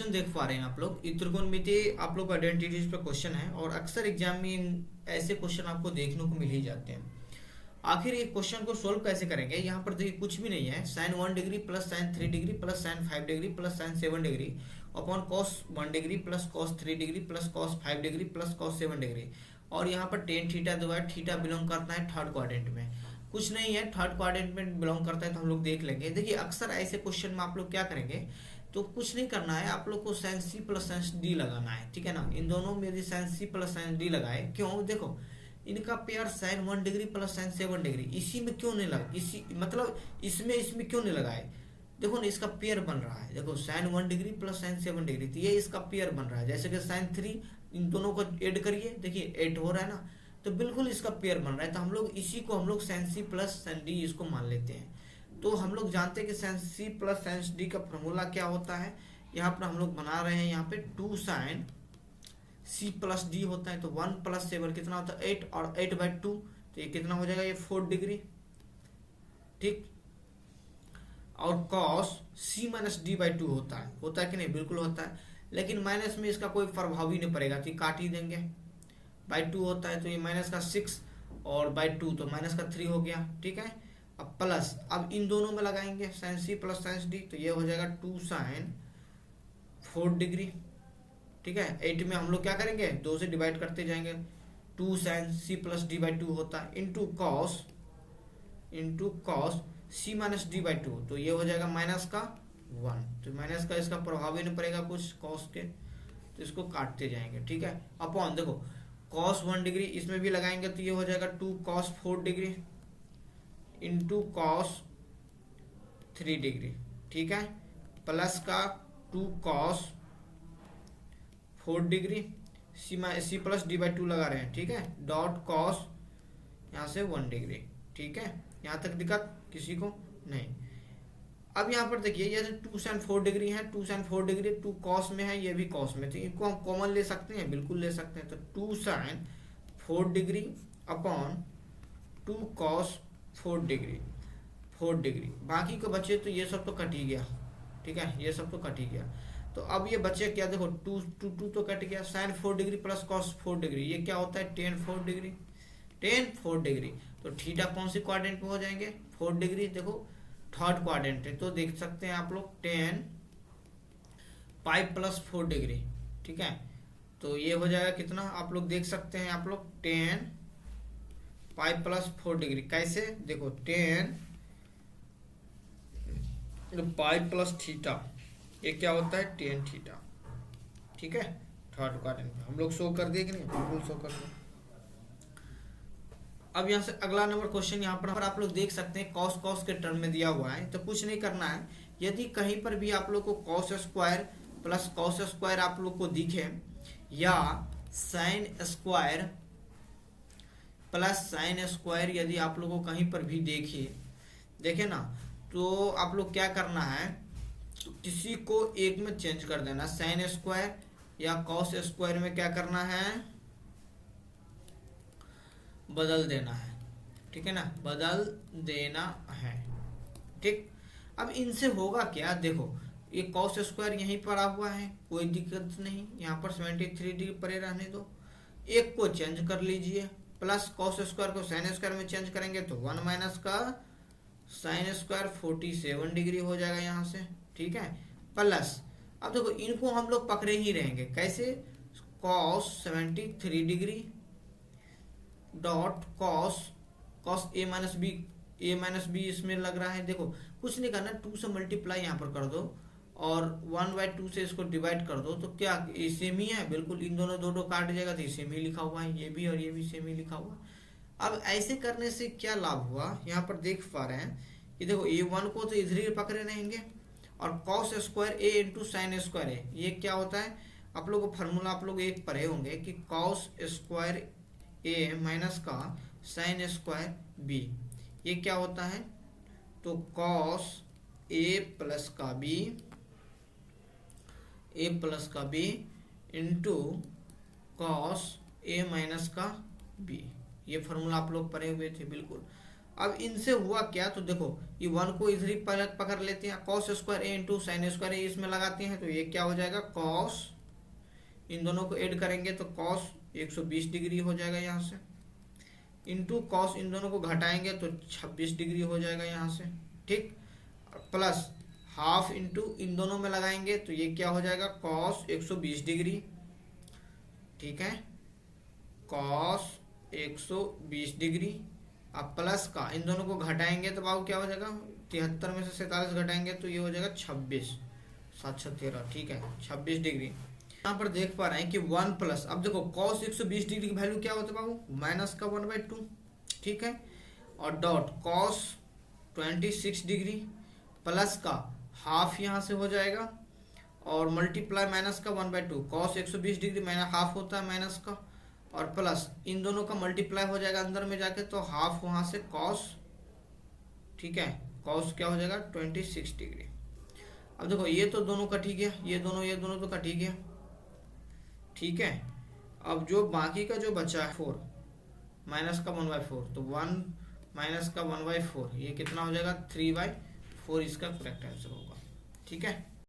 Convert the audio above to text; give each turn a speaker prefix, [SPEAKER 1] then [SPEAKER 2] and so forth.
[SPEAKER 1] Question देख पा रहे हैं आप लोग, त्रिकोणमितीय आप लोग आइडेंटिटीज पे क्वेश्चन है और अक्सर एग्जाम में ऐसे क्वेश्चन आपको देखने को मिल ही जाते हैं। आखिर ये क्वेश्चन को सोल्व कैसे करेंगे? यहाँ पर देखिए कुछ भी नहीं है, sine 1 degree plus sine 3 degree plus sine 5 degree plus sine 7 degree upon cos 1 degree plus cos 3 degree plus cos 5 degree plus cos 7 degree. और यहाँ पर tan theta divide theta belong करता है थर्ड क्वाड्रेंट में, कुछ नहीं है, थर्ड क्वाड्रेंट में बिलोंग करता है तो हम लोग देख लेंगे। देखिए अक्सर ऐसे क्वेश्चन में आप लोग क्या करेंगे, तो कुछ नहीं करना है, आप लोग को sine C plus sine D लगाना है, ठीक है ना। इन दोनों में यदि sine C plus sine D लगाए, क्यों? देखो इनका pair sine 1 degree plus sine 7 degree, इसी में क्यों नहीं लगा, इसी मतलब इसमें क्यों नहीं लगाए? देखो ना इसका पेयर बन रहा है, देखो sine 1 degree plus sine 7 degree, तो ये इसका पेयर बन रहा है। जैसे कि साइन 3, इन दोनों को ऐड करिए, देखिए 8 हो रहा है ना, तो बिल्कुल इसका पेयर बन रहा है। तो हम लोग इसी को हम लोग sine C plus sine D इसको मान लेते हैं। तो हम लोग जानते हैं कि sine C plus sine D का फॉर्मूला क्या होता है। यहाँ पर हम लोग बना रहे हैं, यहाँ पे 2 साइन सी प्लस डी होता है, तो 1 प्लस 7 कितना होता है 8, और 8/2 तो ये कितना हो जाएगा, ये 4 डिग्री, ठीक। और cos C minus D by 2 होता है कि नहीं? बिल्कुल होता है, लेकिन माइनस में इसका कोई प्रभाव ही नहीं पड़ेगा, तो काट ही देंगे। बाई 2 होता है तो ये माइनस का 6 और बाई 2 तो माइनस का 3 हो गया, ठीक है। अब प्लस, अब इन दोनों में लगाएंगे sine C plus sine D, तो ये हो जाएगा 2 साइन 4 डिग्री, ठीक है। 8 में हम लोग क्या करेंगे, 2 से डिवाइड करते जाएंगे, 2 sine C plus D by 2 होता है into cos C minus D by 2, तो ये हो जाएगा माइनस का 1, तो माइनस का इसका प्रभाव ही नहीं पड़ेगा कुछ कॉस के, तो इसको काटते जाएंगे, ठीक है। अपॉन देखो कॉस 1 डिग्री इसमें भी लगाएंगे तो ये हो जाएगा 2 cos 4 degree into cos 3 degree, ठीक है, प्लस का 2 cos 4 degree C plus D by 2 लगा रहे हैं, ठीक है, डॉट कॉस यहाँ से 1 डिग्री, ठीक है। यहाँ तक दिक्कत किसी को नहीं। अब यहाँ पर देखिए ये 2 साइन 4 डिग्री है, 2 साइन 4 डिग्री 2 कॉस में है, ये भी कॉस में, तो इनको हम कॉमन ले सकते हैं, बिल्कुल ले सकते हैं। तो 2 sine 4 degree upon 2 cos 4 degree, बाकी को बचे तो ये सब तो कट ही गया, ठीक है, ये सब तो कट ही गया। तो अब ये बचे क्या, देखो 2 तो कट गया, sine 4 degree plus cos 4 degree, ये क्या होता है टेन 4 डिग्री। तो थीटा कौन सी क्वाड्रेंट में हो जाएंगे, 4 डिग्री, देखो थर्ड क्वाड्रेंट है, तो देख सकते हैं आप लोग 10 पाई प्लस 4 डिग्री, ठीक है। तो ये हो जाएगा कितना, आप लोग देख सकते हैं, आप लोग 10 पाई प्लस 4 डिग्री, कैसे? देखो 10 पाई प्लस थीटा, ये क्या होता है 10 थीटा, ठीक है, थर्ड क्वाड्रेंट में हम लोग शो कर दिए कि नहीं? बिल्कुल शो कर दिए। अब यहाँ से अगला नंबर क्वेश्चन, यहाँ पर आप लोग देख सकते हैं कॉस के टर्म में दिया हुआ है, तो कुछ नहीं करना है। यदि कहीं पर भी आप लोग को cos square plus cos square आप लोग को दिखे, या sine square plus sine square यदि आप लोग को कहीं पर भी देखे ना, तो आप लोग क्या करना है, तो किसी को एक में चेंज कर देना, साइन स्क्वायर या कॉस स्क्वायर में क्या करना है, बदल देना है, ठीक है ना, बदल देना है, ठीक। अब इनसे होगा क्या, देखो ये कॉस स्क्वायर यहीं पर आ हुआ है, कोई दिक्कत नहीं, यहाँ पर 73 डिग्री परे रहने दो, एक को चेंज कर लीजिए, प्लस कॉस स्क्वायर को साइन स्क्वायर में चेंज करेंगे तो 1 माइनस का साइन स्क्वायर 47 डिग्री हो जाएगा यहाँ से, ठीक है, प्लस अब देखो इनको हम लोग पकड़े ही रहेंगे, कैसे, cos 73 degree dot cos A minus B इसमें लग रहा है। देखो कुछ नहीं करना, 2 से मल्टीप्लाई यहाँ पर कर दो और 1/2 से इसको डिवाइड कर दो, तो क्या ये सेम ही है, बिल्कुल, इन दोनों दो काट जाएगा तो ये सेम ही लिखा हुआ है, ये भी और ये भी सेम ही लिखा हुआ है। अब ऐसे करने से क्या लाभ हुआ, यहाँ पर देख पा रहे हैं कि देखो A1 को तो इधर ही पकड़े रहेंगे, और कॉस स्क्वायर ए इंटू साइन स्क्वायर है, ये क्या होता है, आप लोग को फार्मूला आप लोग एक पढ़े होंगे कि कॉस स्क्वायर ए माइनस का साइन स्क्वायर बी, ये क्या होता है, तो कॉस ए प्लस का B into cos A minus का बी, ये फार्मूला आप लोग पढ़े हुए थे, बिल्कुल। अब इनसे हुआ क्या, तो देखो ये 1 को इधर ही पकड़ लेते हैं, कॉस स्क्वायर ए इंटू साइन स्क्वायर ए इसमें लगाते हैं, तो ये क्या हो जाएगा कॉस, इन दोनों को ऐड करेंगे तो कॉस 120 डिग्री हो जाएगा यहाँ से, इंटू कॉस इन दोनों को घटाएंगे तो 26 डिग्री हो जाएगा यहाँ से, ठीक, प्लस हाफ इंटू इन दोनों में लगाएंगे तो ये क्या हो जाएगा कॉस 120 डिग्री, ठीक है, कॉस 120 डिग्री। अब प्लस का इन दोनों को घटाएंगे तो बाबू क्या हो जाएगा, 73 में से 47 घटाएंगे तो ये हो जाएगा 26, 7 13, ठीक है, 26 डिग्री। यहाँ पर देख पा रहे हैं कि 1 प्लस, अब देखो cos 120 डिग्री की वैल्यू क्या होता है बाबू, माइनस का 1/2, ठीक है, और डॉट cos 26 डिग्री प्लस का हाफ यहाँ से हो जाएगा, और मल्टीप्लाई माइनस का 1/2, cos 120 डिग्री माइनस हाफ होता है माइनस का, और प्लस इन दोनों का मल्टीप्लाई हो जाएगा अंदर में जाके तो हाफ वहाँ से cos, ठीक है, cos क्या हो जाएगा 26 डिग्री। अब देखो ये तो दोनों कट ही गया, ये दोनों तो कट ही गया, ठीक है। अब जो बाकी का जो बचा है 4 माइनस का 1/4, तो 1 माइनस का 1/4 ये कितना हो जाएगा 3/4, इसका करेक्ट आंसर होगा, ठीक है।